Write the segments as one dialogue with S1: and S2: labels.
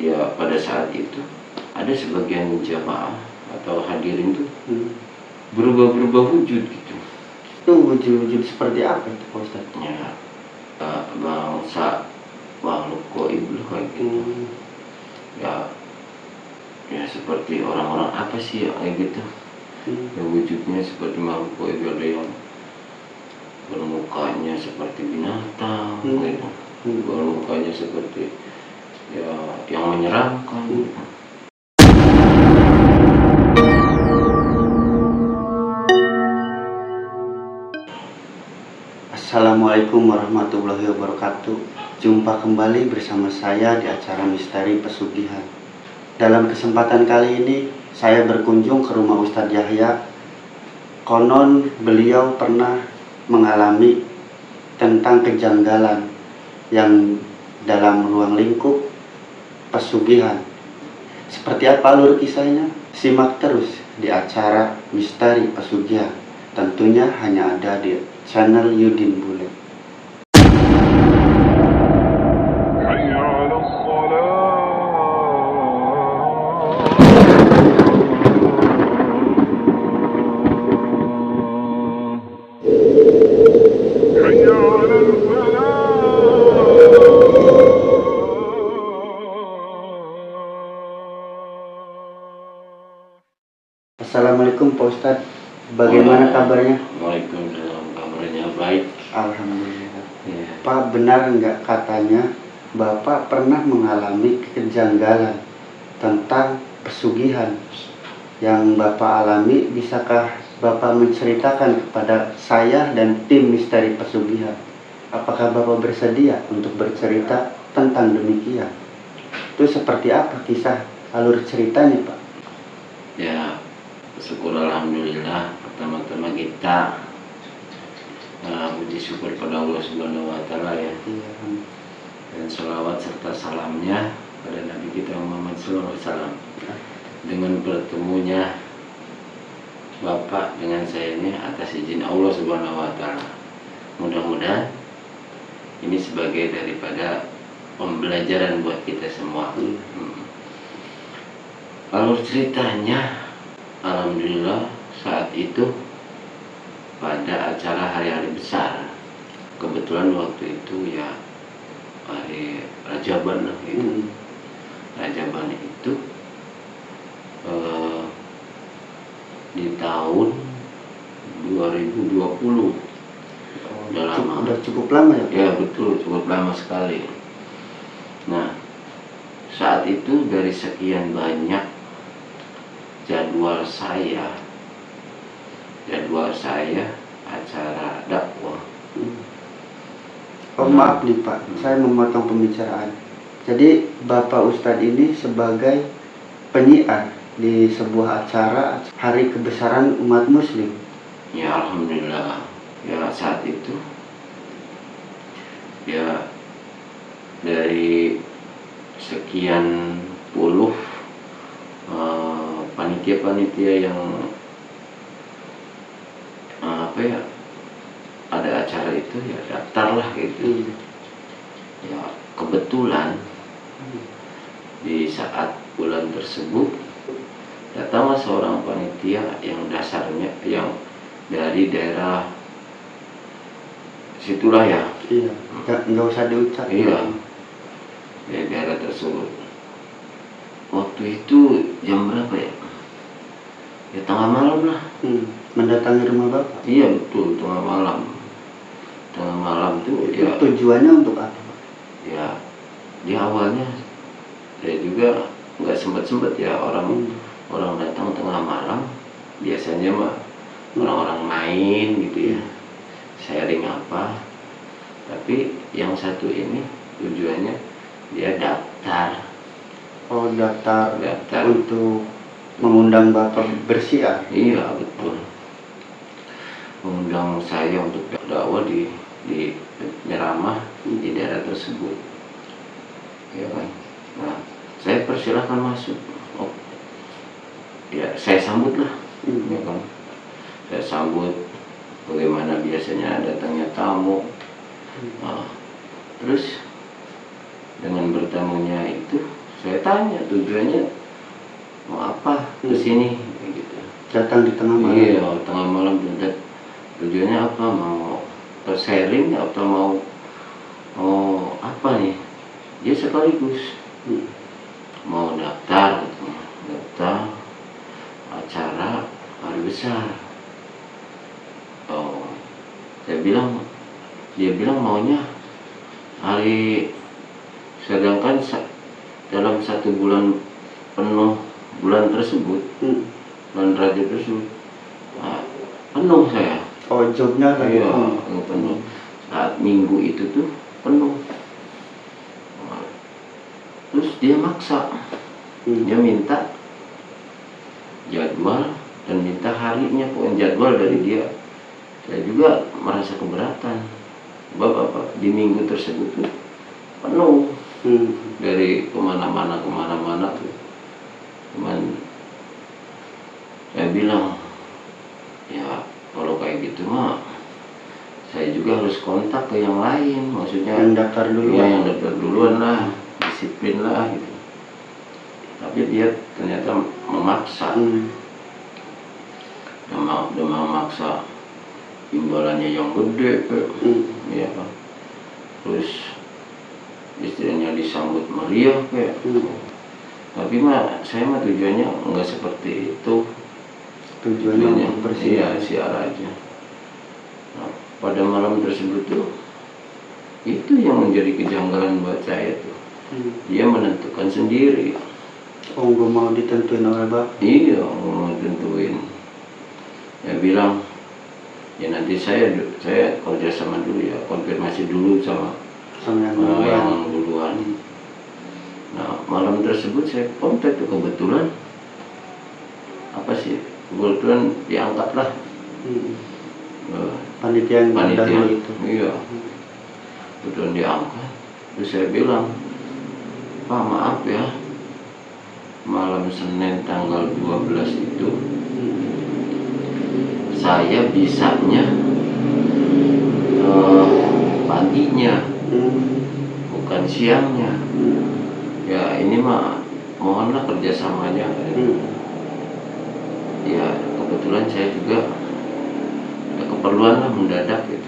S1: ya pada saat itu ada sebagian jamaah atau hadirin tuh berubah wujud gitu.
S2: Itu wujud-wujud seperti apa itu Pak Ustaz?
S1: Ya bangsa makhluk gaib kayak gitu. Ya seperti orang-orang apa sih ya kayak gitu. Ya wujudnya seperti makhluk gaib, ada yang bermukanya seperti binatang gitu. Bermukanya seperti ya yang menyeramkan gitu.
S2: Assalamualaikum warahmatullahi wabarakatuh. Jumpa kembali bersama saya di acara Misteri Pesugihan. Dalam kesempatan kali ini saya berkunjung ke rumah Ustadz Yahya. Konon beliau pernah mengalami tentang kejanggalan yang dalam ruang lingkup pesugihan. Seperti apa alur kisahnya? Simak terus di acara Misteri Pesugihan. Tentunya hanya ada di channel Yudin Bule. Assalamualaikum Pak Ustadz. Bagaimana kabarnya?
S1: Waalaikumsalam, kabarnya baik.
S2: Alhamdulillah.
S1: Ya.
S2: Pak, benar nggak katanya Bapak pernah mengalami kejanggalan tentang pesugihan yang Bapak alami? Bisakah Bapak menceritakan kepada saya dan tim Misteri Pesugihan? Apakah Bapak bersedia untuk bercerita tentang demikian? Itu seperti apa kisah alur ceritanya, Pak?
S1: Ya, syukur alhamdulillah. Pertama-tama kita puji syukur pada Allah Subhanahu wa Ta'ala ya. Dan salawat serta salamnya pada Nabi kita Muhammad SAW. Dengan bertemunya Bapak dengan saya ini atas izin Allah Subhanahu wa Ta'ala. Mudah-mudahan ini sebagai daripada pembelajaran buat kita semua. Alur ceritanya, alhamdulillah saat itu pada acara hari-hari besar. Kebetulan waktu itu ya hari Rajaban lah gitu. Rajaban itu di tahun 2020.
S2: Udah cukup lama ya?
S1: Ya betul, cukup lama sekali. Nah, saat itu dari sekian banyak jadwal saya acara dakwah.
S2: Maaf nih Pak, saya memotong pembicaraan. Jadi Bapak Ustadz ini sebagai penyiar di sebuah acara hari kebesaran umat muslim.
S1: Ya alhamdulillah. Ya saat itu ya dari sekian puluh panitia-panitia yang ada acara itu ya daftarlah gitu. Ya kebetulan di saat bulan tersebut datanglah seorang panitia yang dasarnya yang dari daerah situlah ya.
S2: Iya, nggak usah diucap.
S1: Iya, dari daerah tersebut. Waktu itu jam berapa ya? Ya tengah malam lah.
S2: Mendatangi rumah Bapak?
S1: Iya betul, tengah malam. Tengah malam tuh
S2: itu
S1: ya.
S2: Tujuannya untuk apa?
S1: Ya di awalnya saya juga nggak sempet ya orang datang tengah malam. Biasanya mah orang-orang main gitu ya, sharing apa. Tapi yang satu ini tujuannya dia daftar.
S2: Oh, daftar untuk mengundang Bapak bersiar?
S1: Iya betul, mengundang saya untuk dakwah di nyeramah di daerah tersebut, ya kan. Nah, saya persilahkan masuk. Oh, ya saya sambut lah, ya kan. Saya sambut bagaimana biasanya datangnya tamu. Nah, terus dengan bertamunya itu Saya tanya tujuannya mau apa kesini kayak gitu.
S2: Datang di tengah malam.
S1: Iya, tengah malam tujuannya apa, mau sharing atau mau apa nih? Dia sekaligus mau daftar katanya, daftar acara hari besar. Oh, dia bilang maunya hari, sedangkan dalam 1 bulan penuh bulan tersebut, bulan Rajab tersebut, penuh saya.
S2: Oh, jobnya lagi
S1: Iya, penuh. Saat minggu itu tuh penuh. Terus dia maksa, dia minta jadwal dan minta harinya, pokoknya jadwal dari dia. Saya juga merasa keberatan. Bapak di minggu tersebut tuh penuh, dari kemana-mana tuh. Cuman saya bilang, ya kalau kayak gitu mah saya juga harus kontak ke yang lain, maksudnya
S2: yang daftar dulu.
S1: Ya, yang daftar duluan lah, disiplin lah gitu. Tapi dia ternyata memaksa, memaksa imbalannya yang gede, ya kan. Terus istrinya disambut meriah kayak. Tapi saya tujuannya enggak seperti itu.
S2: Tujuannya bersih.
S1: Iya, siar aja. Nah, pada malam tersebut tuh itu yang menjadi kejanggalan buat saya tuh. Dia menentukan sendiri.
S2: Oh, nggak mau ditentuin oleh Bapak?
S1: Iya, nggak mau tentuin. Dia bilang, ya nanti saya kerja sama dulu ya, konfirmasi dulu sama yang duluan. Nah, malam tersebut saya kontak tuh, kebetulan diangkat lah.
S2: Panitia itu.
S1: Iya. Kebetulan diangkat. Terus saya bilang, Pak, maaf ya, malam Senin tanggal 12 itu saya bisanya paginya, bukan siangnya. Ya ini mah mohonlah kerjasamanya. Ya kebetulan saya juga ada keperluan lah mendadak gitu.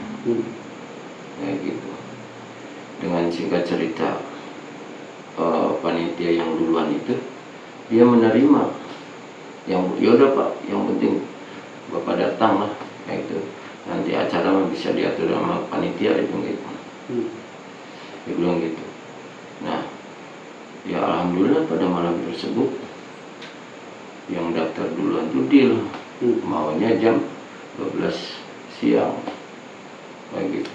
S1: Kayak gitu. Dengan singkat cerita, panitia yang duluan itu dia menerima, yang yaudah Pak, yang penting Bapak datang lah, kayak gitu. Nanti acara bisa diatur sama panitia itu gitu. Dia bilang gitu. Nah, ya alhamdulillah pada malam tersebut yang daftar duluan tuh deal, maunya jam 12 siang kayak gitu.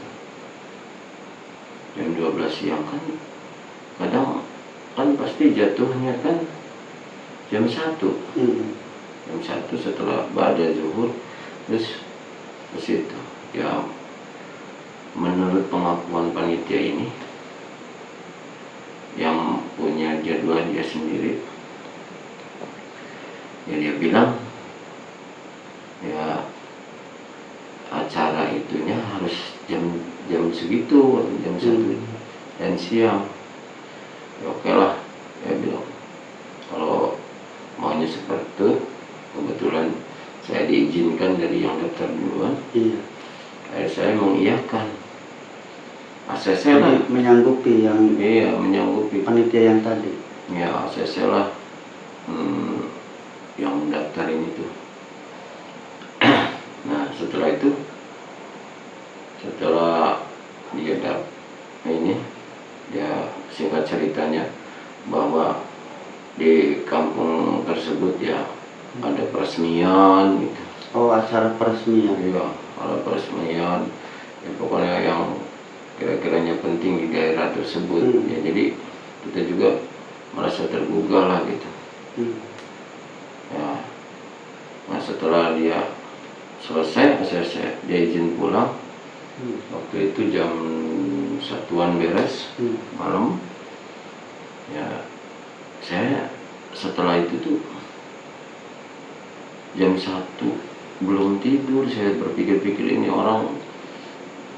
S1: Jam 12 siang kan kadang kan pasti jatuhnya kan jam 1. Jam 1 setelah ba'da zuhur. Terus ke situ ya, menurut pengakuan panitia ini yang punya jadwal dia sendiri, ya dia bilang ya acara itunya harus jam segitu, jam 1 dan siang. Ya oke lah, ya bilang kalau maunya seperti itu. Kebetulan saya diizinkan dari yang daftar duluan. Saya mengiyakan. ACC lah
S2: menyanggupi yang
S1: menyanggupi
S2: panitia yang tadi.
S1: Ya ACC lah yang daftar ini tuh. Nah setelah itu, setelah dia singkat ceritanya bahwa di kampung tersebut ya ada peresmian gitu.
S2: Oh, acara peresmian.
S1: Iya, ada peresmian. Ya, pokoknya yang kira-kiranya penting di daerah tersebut. Ya, jadi kita juga merasa tergugah lah gitu. Ya, nah setelah dia selesai dia izin pulang. Waktu itu jam 1-an beres malam. Ya, saya setelah itu tuh jam 1 belum tidur. Saya berpikir-pikir ini orang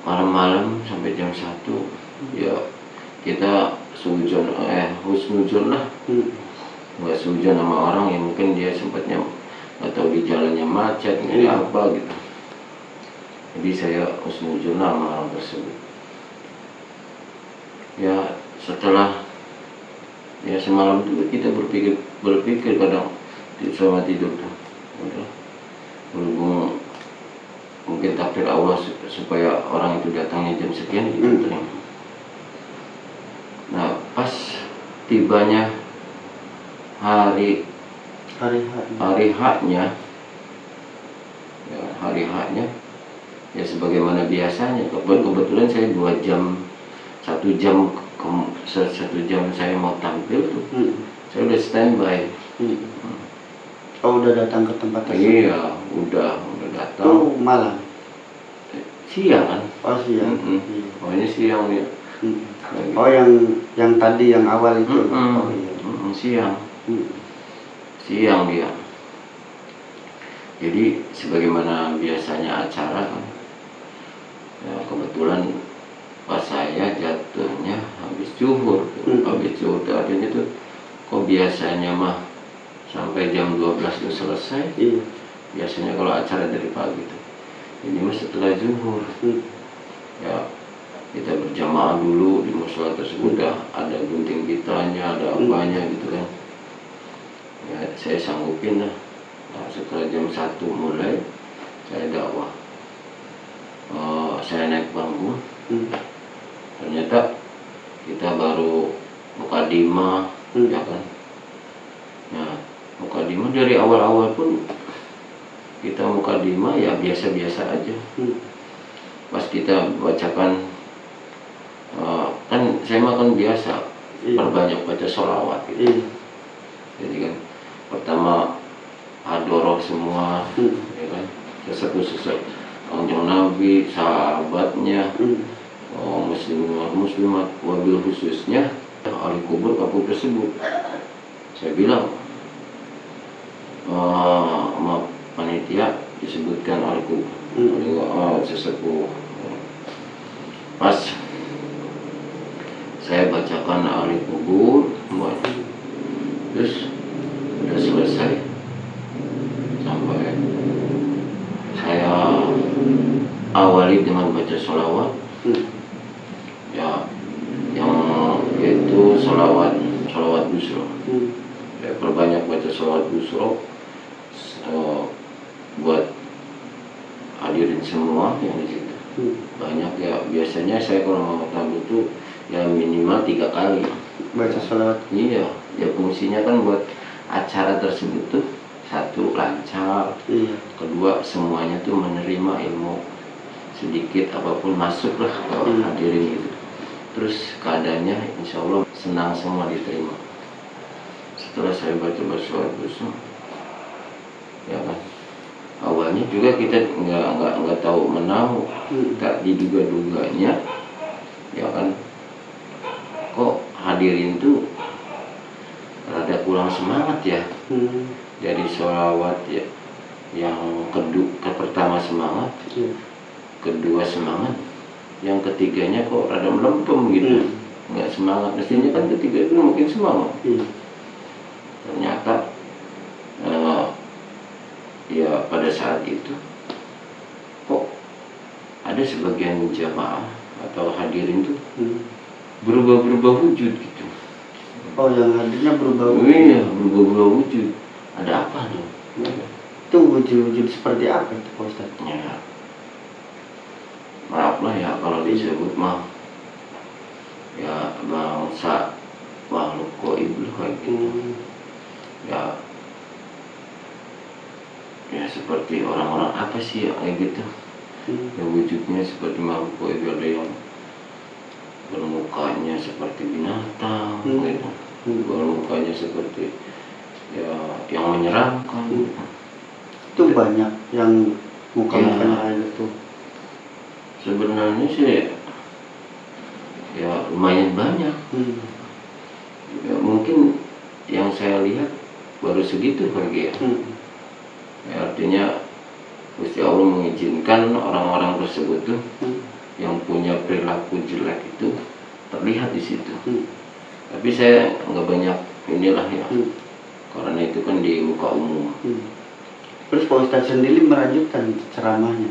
S1: malam-malam sampai jam 1. Ya kita husnuzon husnuzon lah, nggak suzon sama orang yang mungkin dia sempatnya nggak tahu di jalannya macet nggak ada apa gitu. Jadi saya husnuzon lah sama orang tersebut. Ya setelah ya semalam itu kita berpikir kadang selama tidur tuh, udah berhubung mungkin takdir Allah supaya orang itu datangnya jam sekian gitu terima. Nah pas tibanya hari H-nya ya, hari H-nya ya sebagaimana biasanya kebetulan saya 2 jam 1 jam 1 jam saya mau tampil tuh saya udah standby.
S2: Oh udah datang ke tempat tersebut?
S1: Iya udah datang.
S2: Oh malam?
S1: Siang kan?
S2: Oh siang.
S1: Oh ini siang ya.
S2: Oh yang tadi yang awal itu? Oh iya.
S1: Siang. Siang dia. Jadi sebagaimana biasanya acara kan, ya, kebetulan pas saya jatuhnya habis zuhur. Habis zuhur tuh artinya tuh kok biasanya mah sampai jam 12 itu selesai. Biasanya kalau acara dari pagi tuh. Ini mah setelah zuhur. Ya kita berjamaah dulu di musola tersebut, ada gunting pitanya, ada apanya gitu kan. Ya saya sanggupin lah. Nah, setelah jam 1 mulai saya dakwah. Saya naik panggung. Ternyata kita baru mukadimah, ya kan. Nah, mukadimah dari awal-awal pun kita mukadimah ya biasa-biasa aja. Pas kita bacakan, kan saya makan biasa, perbanyak baca sholawat gitu. Jadi kan pertama hadoroh semua, ya kan, sesepuh kanjeng Nabi, sahabatnya, muslimat, wabil khususnya ahli kubur kapur tersebut. Saya bilang sama panitia disebutkan ahli kubur, sesepuh. Pas saya bacakan ahli kubur semuanya, terus udah selesai sampai saya awali dengan baca sholawat. Ya yang itu sholawat busro. Ya, perbanyak baca sholawat busro buat hadirin semua yang di situ. Banyak ya, biasanya saya kalau mau tampil itu ya minimal 3 kali
S2: baca sholawat.
S1: Iya, ya fungsinya kan buat acara tersebut tuh, 1 lancar, kedua semuanya tuh menerima ilmu, sedikit apapun masuk lah ke hadirin gitu. Terus keadaannya insya Allah senang semua diterima. Setelah saya baca sholawat busro, ya kan, awalnya juga kita nggak tahu menahu, tak diduga-duganya, ya kan, kok hadirin tuh rada kurang semangat ya. Dari sholawat ya, yang pertama semangat, kedua semangat, yang ketiganya kok rada melempem gitu, nggak semangat. Mestinya kan ketiga itu mungkin semangat. Ternyata ya pada saat itu kok ada sebagian jamaah atau hadirin tuh berubah wujud gitu.
S2: Oh yang hadirnya berubah wujud?
S1: Iya, berubah wujud. Ada apa tuh?
S2: Itu wujud seperti apa itu Pak Ustadz?
S1: Ya, maaf lah ya kalau disebut mah ya bangsa makhluk gaib kayak gitu. Ya seperti orang-orang apa sih ya kayak gitu. Ya wujudnya seperti makhluk gaib, ada yang bermukanya seperti binatang gitu. Bermukanya seperti ya yang menyeramkan.
S2: Itu banyak yang muka-mukanya kayak gitu.
S1: Sebenarnya sih ya lumayan banyak. Ya, mungkin yang saya lihat baru segitu pergi ya. Ya artinya Gusti Allah mengizinkan orang-orang tersebut tuh yang punya perilaku jelek itu terlihat di situ. Tapi saya nggak banyak inilah ya, karena itu kan di muka umum.
S2: Terus Pak Ustadz sendiri melanjutkan ceramahnya?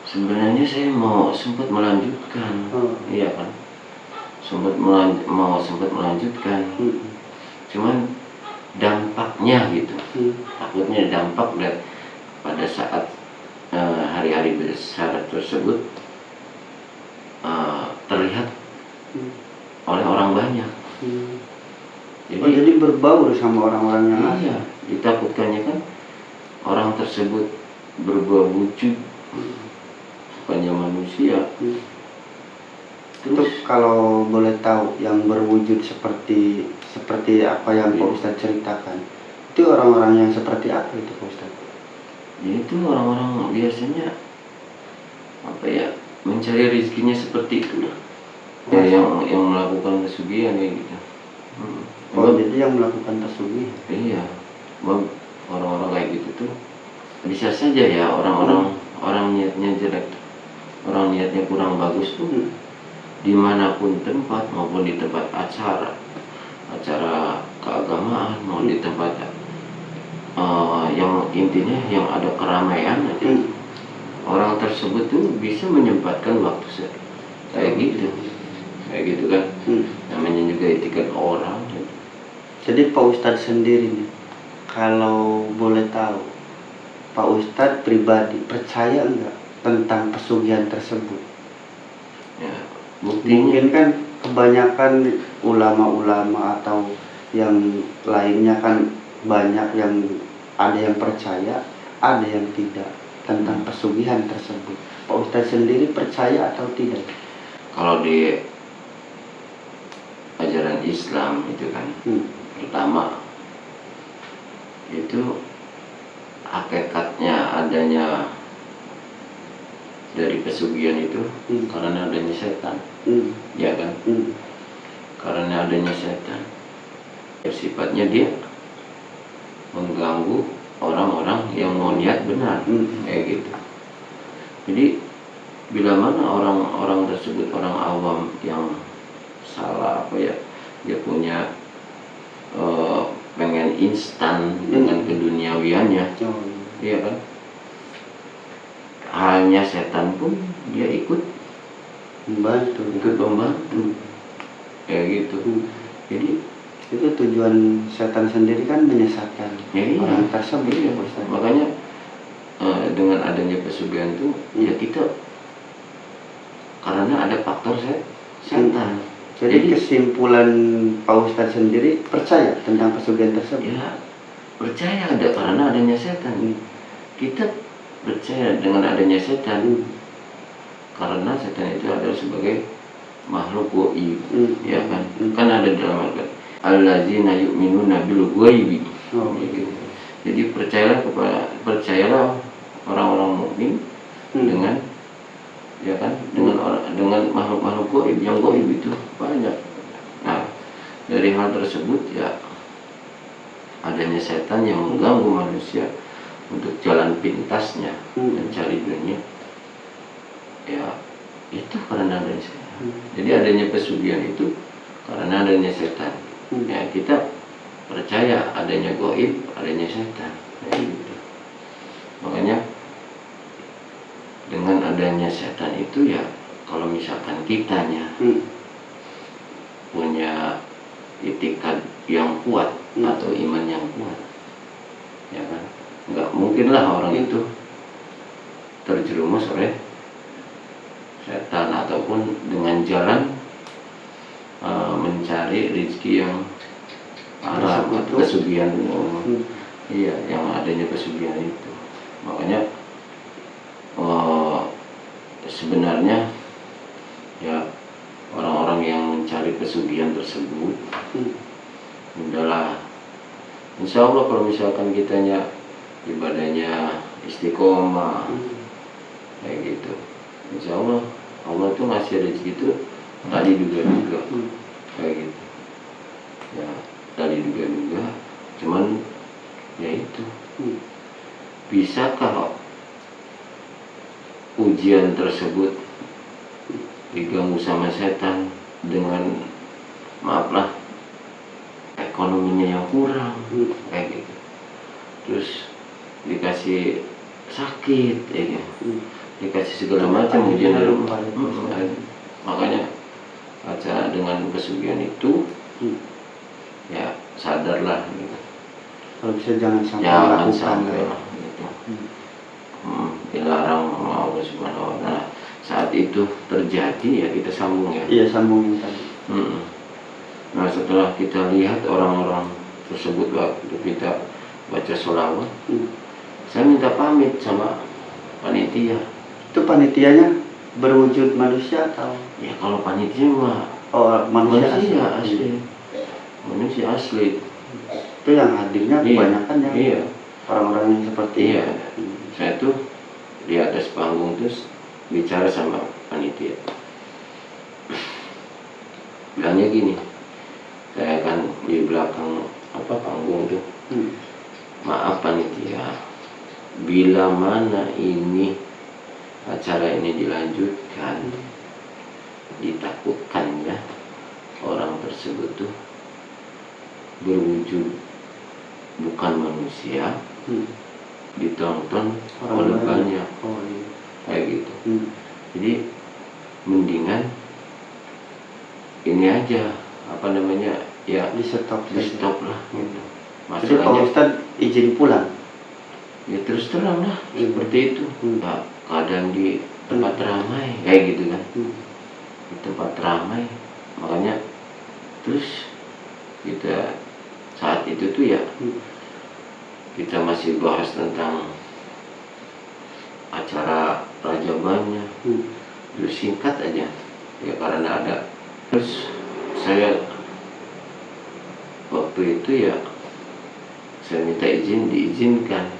S1: Sebenarnya saya mau sempat melanjutkan, iya kan, sempat melanjutkan, cuman dampaknya gitu, takutnya dampak dari pada saat hari-hari besar tersebut terlihat oleh orang banyak.
S2: Jadi berbaur sama orang-orang yang
S1: iya, ditakutkannya kan orang tersebut berbuat wujud bukannya manusia.
S2: Terus kalau boleh tahu yang berwujud seperti apa yang Pak Ustadz ceritakan, itu orang-orang yang seperti apa itu Pak Ustadz?
S1: Ya itu orang-orang biasanya apa ya, mencari rezekinya seperti itulah. Ya, yang melakukan pesugihan kayak gitu.
S2: Jadi yang melakukan pesugihan?
S1: Iya, orang-orang kayak gitu tuh bisa saja ya orang niatnya jelek, orang niatnya kurang bagus tuh dimanapun tempat, maupun di tempat acara keagamaan, mau di tempat yang intinya yang ada keramaian aja, orang tersebut tuh bisa menyempatkan waktu kayak gitu kan. Namanya juga etikat orang gitu.
S2: Jadi Pak Ustadz sendiri nih, kalau boleh tahu, Pak Ustadz pribadi percaya enggak tentang pesugihan tersebut?
S1: Ya, buktinya
S2: mungkin kan kebanyakan ulama-ulama atau yang lainnya kan banyak yang ada yang percaya, ada yang tidak tentang pesugihan tersebut. Pak Ustadz sendiri percaya atau tidak?
S1: Kalau di ajaran Islam itu kan, pertama itu hakikatnya adanya dari pesugihan itu karena adanya setan, ya kan? Karena adanya setan, sifatnya dia mengganggu orang-orang yang mau niat benar, kayak gitu. Jadi bila mana orang-orang tersebut, orang awam yang salah apa ya, dia punya pengen instan dengan keduniawiannya, iya kan? Halnya setan pun dia ikut membantu, kayak gitu. Jadi
S2: itu tujuan setan sendiri kan menyesatkan orang tersebut.
S1: Iya. Makanya dengan adanya pesugihan itu ya kita karena ada faktor setan.
S2: Jadi kesimpulan Pak Ustadz sendiri percaya tentang pesugihan tersebut?
S1: Ya percaya ada karena adanya setan. Kita percaya dengan adanya setan karena setan itu adalah sebagai makhluk gaib, ya kan? Kan ada dalam Al-Quran, allazina yu'minuna bil ghaibi. Jadi percayalah orang-orang mukmin dengan, ya kan, dengan makhluk-makhluk gaib. Yang gaib itu banyak. Nah, dari hal tersebut ya adanya setan yang mengganggu manusia untuk jalan pintasnya mencari dunia, ya itu karena adanya setan. Jadi adanya pesugihan itu karena adanya setan. Ya kita percaya adanya gaib, adanya setan, gitu. Makanya dengan adanya setan itu ya kalau misalkan kitanya punya itikad yang kuat atau iman yang kuat, ya kan, nggak mungkinlah orang itu terjerumus oleh setan ataupun dengan jalan mencari rezeki yang haram atau pesugihan. Iya, yang adanya pesugihan itu. Makanya sebenarnya ya orang-orang yang mencari pesugihan tersebut udahlah, insya Allah kalau misalkan kitanya ibadahnya istiqomah kayak gitu, insya Allah Allah tuh ngasih rezeki itu tadi juga kayak gitu ya, tadi juga cuman ya itu bisakah ujian tersebut diganggu sama setan dengan, maaflah, ekonominya yang kurang, kayak gitu. Terus dikasih sakit, ya, dikasih segala macam ujian dari rumah. Makanya acara dengan pesugihan itu, ya sadarlah gitu.
S2: Kalau bisa jangan sampai
S1: lah gitu. Dilarang sama Allah Subhanahu wa Ta'ala. Saat itu terjadi ya kita sambung ya.
S2: Iya, sambungin tadi.
S1: Nah setelah kita lihat orang-orang tersebut waktu kita baca sholawat, saya minta pamit sama panitia.
S2: Itu panitianya berwujud manusia atau?
S1: Ya kalau panitia mah
S2: manusia
S1: asli. Manusia asli.
S2: Itu yang hadirnya kebanyakan yang
S1: iya.
S2: Orang-orang yang seperti
S1: iya. Saya tuh di atas panggung terus bicara sama panitia. Bilangnya gini, saya kan di belakang panggung tuh. Maaf panitia, bila mana ini acara ini dilanjutkan, ditakutkan ya orang tersebut tuh berwujud bukan manusia, ditonton oleh banyak, kayak gitu. Jadi mendingan ini aja ya
S2: di stop
S1: lah gitu.
S2: Jadi Pak Ustadz izin pulang?
S1: Ya terus terang lah seperti itu. Nah, kadang di tempat ramai kayak gitu kan, di tempat ramai, makanya terus kita saat itu tuh ya kita masih bahas tentang acara Raja Banyak, terus singkat aja ya karena ada. Terus saya waktu itu ya saya minta izin, diizinkan,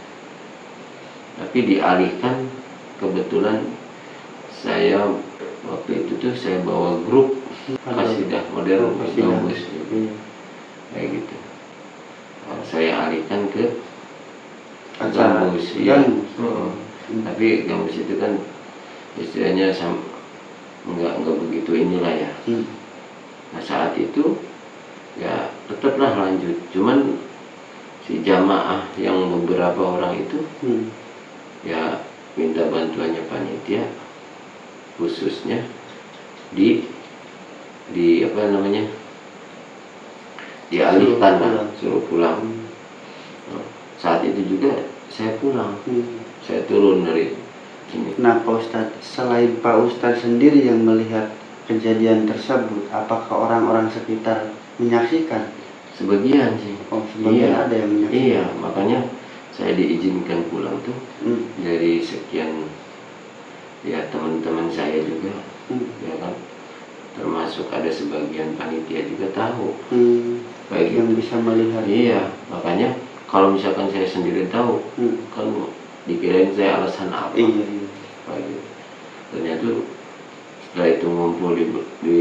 S1: tapi dialihkan. Kebetulan saya waktu itu tuh saya bawa grup kasidah modern Gambus kayak gitu. Saya alihkan ke Gambus ya. Tapi Gambus itu kan istilahnya enggak begitu inilah ya. Nah saat itu ya tetaplah lanjut, cuman si jamaah yang beberapa orang itu ya minta bantuannya panitia, khususnya di dialihkan lah, suruh pulang. Saat itu juga saya pulang, saya turun dari sini.
S2: Nah Pak Ustadz, selain Pak Ustadz sendiri yang melihat kejadian tersebut, apakah orang-orang sekitar menyaksikan?
S1: Sebagian sih.
S2: Sebagian ada yang menyaksikan.
S1: Iya, makanya saya diizinkan pulang tuh dari sekian ya teman-teman saya juga, ya kan, termasuk ada sebagian panitia juga tahu,
S2: baik yang bisa melihat.
S1: Iya, makanya kalau misalkan saya sendiri tahu, kan dikirain saya alasan apa.
S2: Iya.
S1: Ternyata setelah itu ngumpul di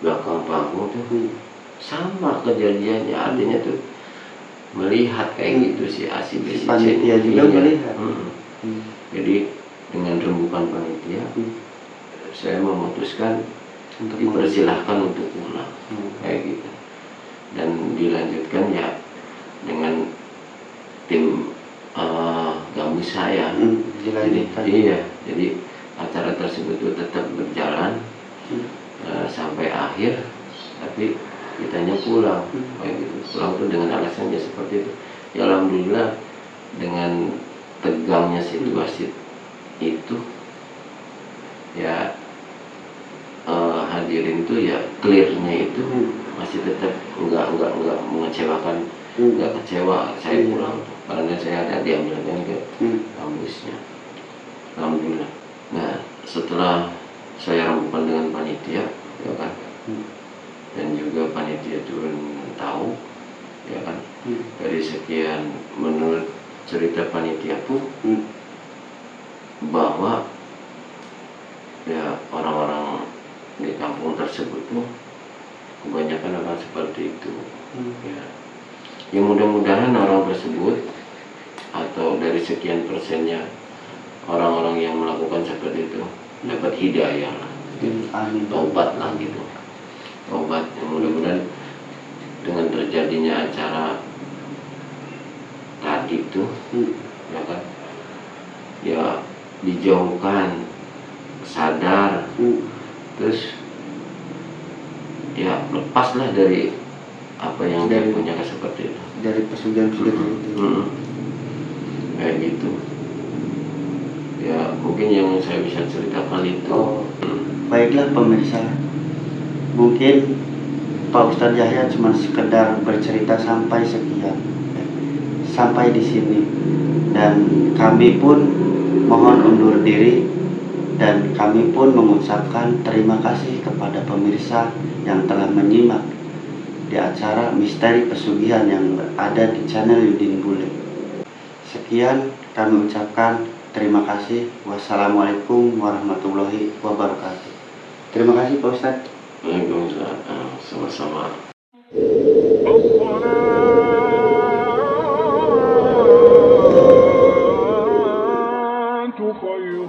S1: belakang panggung tuh sama kejadiannya, artinya tuh melihat kayak gitu si
S2: panitia juga melihat.
S1: Jadi dengan rembukan panitia saya memutuskan untuk dipersilahkan untuk pulang, kayak gitu. Dan dilanjutkan ya dengan tim Gambus saya. Jadi acara tersebut itu tetap berjalan sampai akhir, tapi kitanya pulang, kayak gitu. Pulang tuh dengan alasannya seperti itu. Ya alhamdulillah dengan tegangnya situasi itu ya hadirin itu ya clearnya itu masih tetap enggak mengecewakan, enggak kecewa saya pulang tuh, karena saya ada diambilkan ke kampusnya, alhamdulillah. Nah setelah saya rembukan dengan panitia, ya kan, dan juga panitia turun tahu, ya kan, dari sekian menurut cerita panitia pun bahwa ya orang-orang di kampung tersebut tuh kebanyakan orang seperti itu. Ya mudah-mudahan orang tersebut atau dari sekian persennya orang-orang yang melakukan seperti itu dapat hidayah lah, taubat lah gitu, taubat. Mudah-mudahan dengan terjadinya acara tadi tuh, ya kan, ya dijauhkan, sadar, terus ya lepaslah dari apa yang dia punya seperti itu,
S2: dari pesugihan-pesugihan itu.
S1: Kayak gitu. Ya mungkin yang saya bisa ceritakan itu.
S2: Baiklah pemirsa, mungkin Pak Ustadz Yahya cuma sekedar bercerita sampai sekian, sampai di sini, dan kami pun mohon undur diri, dan kami pun mengucapkan terima kasih kepada pemirsa yang telah menyimak di acara Misteri Pesugihan yang ada di channel Yudin Bule. Sekian kami ucapkan terima kasih. Wassalamualaikum warahmatullahi wabarakatuh. Terima kasih Pak Ustadz.
S1: Waalaikumsalam. Sama-sama.
S3: الصلاة خير